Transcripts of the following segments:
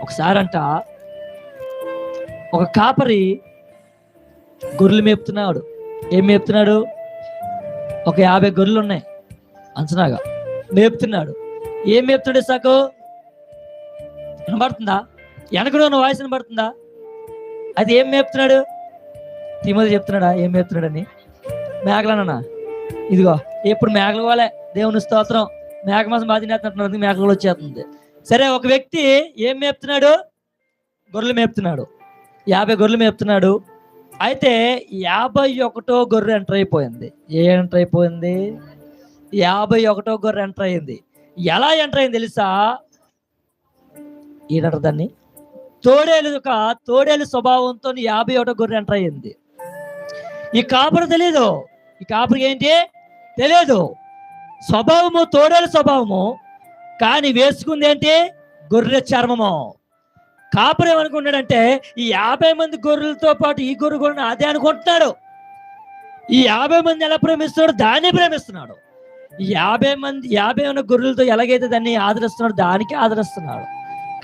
ఒకసారంట ఒక కాపరి గొర్రెలు మేపుతున్నాడు. ఏం మేపుతున్నాడు? ఒక 50 గొర్రెలు ఉన్నాయి అంచనాగా, మేపుతున్నాడు. ఏం మేపుతున్నాడు? ఇస్సాకు వినబడుతుందా? వెనకలో ఉన్న వాయిస్ వినబడుతుందా? అది ఏం మేపుతున్నాడు? తిమోతి చెప్తున్నాడా ఏం మేపుతున్నాడని? మేకలన్నా, ఇదిగో ఎప్పుడు మేకలు వాళ్ళే, దేవుని స్తోత్రం, మేక మాసం బాధ తినేస్తున్నట్టు మేకలు వచ్చేస్తుంది. సరే, ఒక వ్యక్తి ఏం మేపుతున్నాడు? గొర్రెలు మేపుతున్నాడు. 50 గొర్రెలు మేపుతున్నాడు. అయితే 51వ గొర్రె ఎంటర్ అయిపోయింది. ఎంటర్ అయిపోయింది? 51వ గొర్రె ఎంటర్ అయింది. ఎలా ఎంటర్ అయింది తెలుసా? ఏంటంటారు దాన్ని? తోడేలు స్వభావంతో 51వ గొర్రె ఎంటర్ అయింది. ఈ కాపరి తెలియదు. ఈ కాపరికి ఏంటి తెలియదు. స్వభావము తోడేలు స్వభావము, కానీ వేసుకుంది ఏంటి? గొర్రె చర్మము. కాపరి ఏమనుకుంటాడంటే ఈ 50 మంది గొర్రెలతో పాటు ఈ గొర్రె కూడా అదే అనుకుంటున్నాడు. ఈ 50 మంది ఎలా ప్రేమిస్తున్నాడు? దాన్ని ప్రేమిస్తున్నాడు. ఈ 50 ఉన్న గొర్రెలతో ఎలాగైతే దాన్ని ఆదరిస్తున్నాడు, దానికి ఆదరిస్తున్నాడు.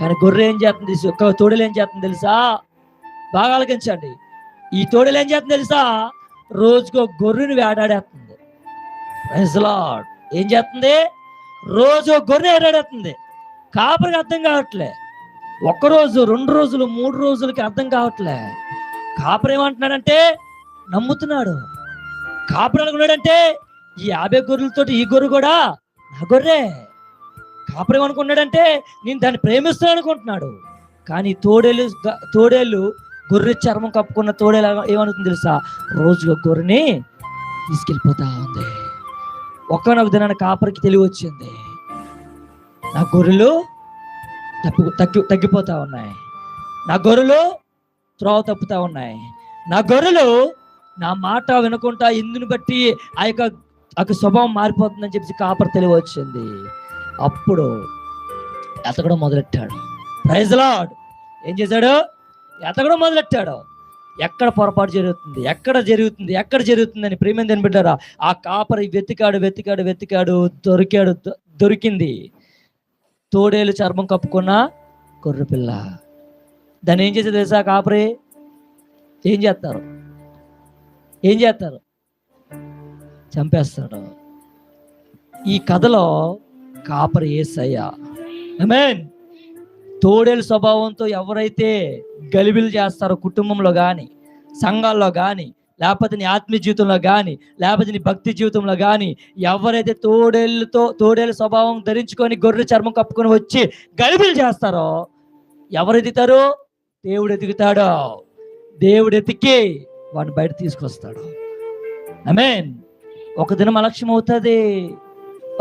కానీ గొర్రె ఏం చేస్తుంది? తోడేలు ఏం చేస్తుంది తెలుసా? బాగా ఆలోచించండి. ఈ తోడేలు ఏం చేస్తుంది తెలుసా? రోజుకో గొర్రెని వేటాడేస్తుంది. Praise Lord. ఏం చేస్తుంది? రోజు గొర్రె వేటాడేస్తుంది. కాపరికి అర్థం కావట్లే. 1 రోజు, 2 రోజులు, 3 రోజులకి అర్థం కావట్లే. కాపరి ఏమంటున్నాడంటే నమ్ముతున్నాడు. కాపరి అనుకున్నాడంటే ఈ 50 గొర్రెలతో ఈ గొర్రె కూడా నా గొర్రె. కాపరి ఏమనుకున్నాడంటే నేను దాన్ని ప్రేమిస్తున్నాను అనుకుంటున్నాడు. కానీ తోడేళ్ళు గొర్రె చర్మం కప్పుకున్న తోడేలు ఏమనుకుంది తెలుసా? రోజుగా గొర్రెని తీసుకెళ్ళిపోతా ఉంది. ఒక్కనొక దినాన్ని కాపరికి తెలివి వచ్చింది, నా గొర్రెలు తగ్గిపోతా ఉన్నాయి, నా గొర్రెలు త్రోవ తప్పుతా ఉన్నాయి, నా గొర్రెలు నా మాట వినకుండా ఇందుని బట్టి ఆ యొక్క స్వభావం మారిపోతుందని చెప్పి కాపరి తెలివి వచ్చింది. అప్పుడు ఎతకడం మొదలెట్టాడు. Praise Lord. ఏం చేశాడు? ఎతకడం మొదలెట్టాడు. ఎక్కడ పొరపాటు జరుగుతుంది, ఎక్కడ జరుగుతుందని ప్రేమ తినబెట్టారా? ఆ కాపరి వెతికాడు, దొరికింది. తోడేలు చర్మం కప్పుకున్న గొర్రెపిల్ల. దాన్ని ఏం చేసేది తెలుసా? కాపరి ఏం చేస్తారు? చంపేస్తాడు. ఈ కథలో కాపరి యేసయ్య. ఆమేన్. తోడేలు స్వభావంతో ఎవరైతే గలిబిలు చేస్తారో కుటుంబంలో కానీ, సంఘాల్లో కానీ, లేకపోతే నీ ఆత్మీయ జీవితంలో కానీ, లేకపోతే నీ భక్తి జీవితంలో కానీ, ఎవరైతే తోడేలు స్వభావం ధరించుకొని గొర్రె చర్మం కప్పుకొని వచ్చి గలిబిలు చేస్తారో, ఎవరు ఎదుగుతారో? దేవుడు ఎదుగుతాడో. దేవుడు ఎతికి వాడిని బయట తీసుకొస్తాడు. ఆమేన్. ఒక దినం అలక్ష్యం అవుతుంది.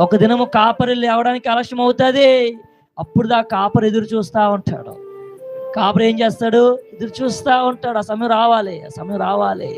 ఒక దినము కాపరి లేవడానికి అలక్ష్యం అవుతుంది. అప్పుడు దా కాపరి ఎదురు చూస్తూ ఉంటాడు. కాపరి ఏం చేస్తాడు? ఎదురు చూస్తూ ఉంటాడు. ఆ సమయం రావాలి.